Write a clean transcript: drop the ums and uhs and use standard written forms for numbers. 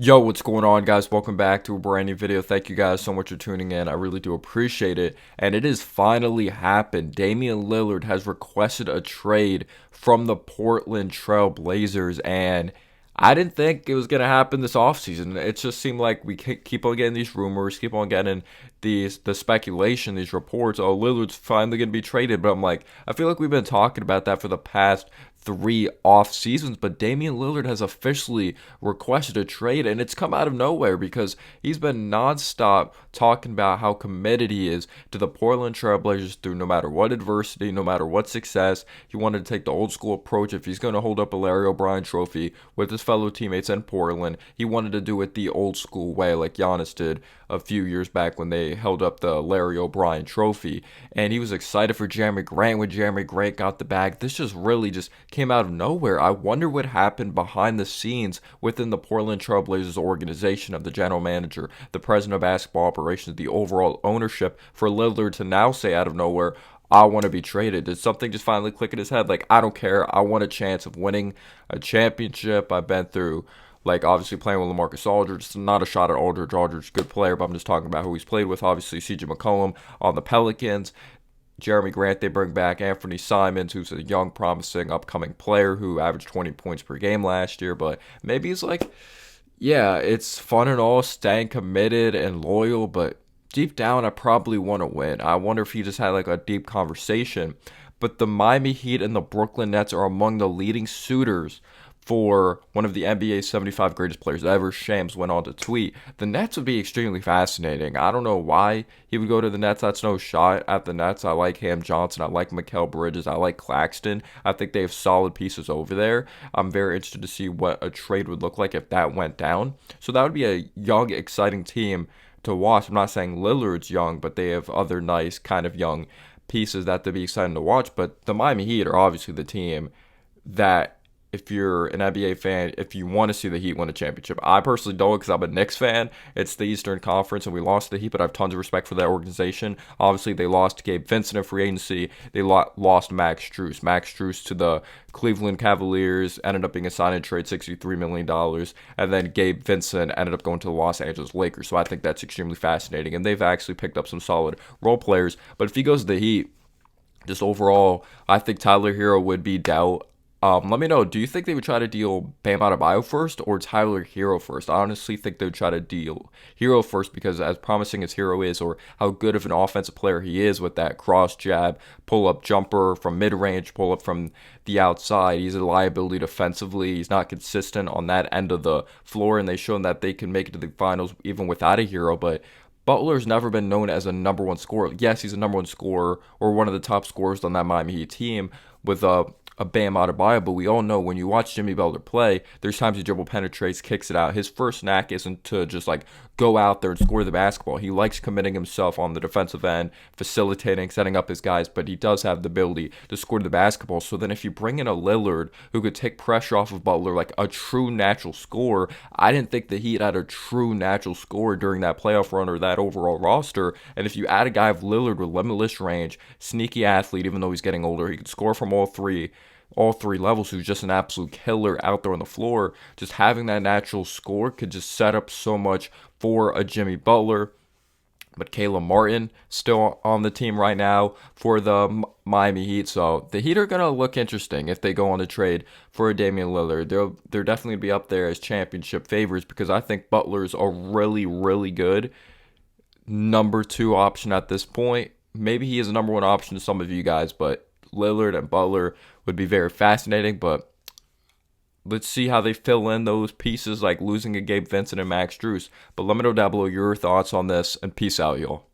Yo, what's going on, guys? Welcome back to a brand new video. Thank you guys so much for tuning in. I really do appreciate it. And it has finally happened. Damian Lillard has requested a trade from the Portland Trail Blazers, and I didn't think it was going to happen this offseason. It just seemed like we keep on getting these rumors, keep on getting the speculation, these reports. Oh, Lillard's finally going to be traded. But I'm like, I feel like we've been talking about that for the past three off seasons, but Damian Lillard has officially requested a trade, and it's come out of nowhere because he's been nonstop talking about how committed he is to the Portland Trailblazers through no matter what adversity, no matter what success. He wanted to take the old school approach. If he's going to hold up a Larry O'Brien trophy with his fellow teammates in Portland, he wanted to do it the old school way, like Giannis did a few years back when they held up the Larry O'Brien trophy. And he was excited for Jeremy Grant when Jeremy Grant got the bag. This just really just came out of nowhere. I wonder what happened behind the scenes within the Portland Trailblazers organization, of the general manager, the president of basketball operations, the overall ownership, for Lillard to now say out of nowhere, I want to be traded. Did something just finally click in his head? Like, I don't care. I want a chance of winning a championship. I've been through, like, obviously playing with LaMarcus Aldridge. It's not a shot at Aldridge. Aldridge, good player, but I'm just talking about who he's played with. Obviously, CJ McCollum on the Pelicans. Jeremy Grant, they bring back Anthony Simons, who's a young, promising, upcoming player who averaged 20 points per game last year. But maybe he's like, yeah, it's fun and all, staying committed and loyal, but deep down, I probably want to win. I wonder if he just had like a deep conversation. But the Miami Heat and the Brooklyn Nets are among the leading suitors for one of the NBA's 75 greatest players ever. Shams went on to tweet, the Nets would be extremely fascinating. I don't know why he would go to the Nets. That's no shot at the Nets. I like Ham Johnson. I like Mikal Bridges. I like Claxton. I think they have solid pieces over there. I'm very interested to see what a trade would look like if that went down. So that would be a young, exciting team to watch. I'm not saying Lillard's young, but they have other nice kind of young pieces that they'd be exciting to watch. But the Miami Heat are obviously the team that, if you're an NBA fan, if you want to see the Heat win a championship. I personally don't, because I'm a Knicks fan. It's the Eastern Conference, and we lost to the Heat, but I have tons of respect for that organization. Obviously, they lost Gabe Vincent in free agency. They lost Max Strus. Max Strus to the Cleveland Cavaliers, ended up being a sign and trade, $63 million. And then Gabe Vincent ended up going to the Los Angeles Lakers. So I think that's extremely fascinating. And they've actually picked up some solid role players. But if he goes to the Heat, just overall, I think Tyler Hero would be dealt. Let me know. Do you think they would try to deal Bam Adebayo first or Tyler Hero first? I honestly think they would try to deal Hero first because, as promising as Hero is, or how good of an offensive player he is with that cross jab, pull up jumper from mid range, pull up from the outside, he's a liability defensively. He's not consistent on that end of the floor, and they've shown that they can make it to the finals even without a Hero. But Butler's never been known as a number one scorer. Yes, he's a number one scorer or one of the top scorers on that Miami Heat team with a Bam Adebayo, but we all know when you watch Jimmy Butler play, there's times he dribble penetrates, kicks it out. His first knack isn't to just like go out there and score the basketball. He likes committing himself on the defensive end, facilitating, setting up his guys, but he does have the ability to score the basketball. So then if you bring in a Lillard who could take pressure off of Butler, like a true natural scorer, I didn't think the Heat had a true natural scorer during that playoff run or that overall roster. And if you add a guy of Lillard with limitless range, sneaky athlete, even though he's getting older, he can score from all three levels, who's just an absolute killer out there on the floor. Just having that natural score could just set up so much for a Jimmy Butler. But Caleb Martin still on the team right now for the Miami Heat. So the Heat are going to look interesting if they go on a trade for a Damian Lillard. They're definitely going to be up there as championship favorites because I think Butler's a really, really good number two option at this point. Maybe he is a number one option to some of you guys, but Lillard and Butler would be very fascinating. But let's see how they fill in those pieces, like losing a Gabe Vincent and Max Strus. But let me know down below your thoughts on this, and peace out, y'all.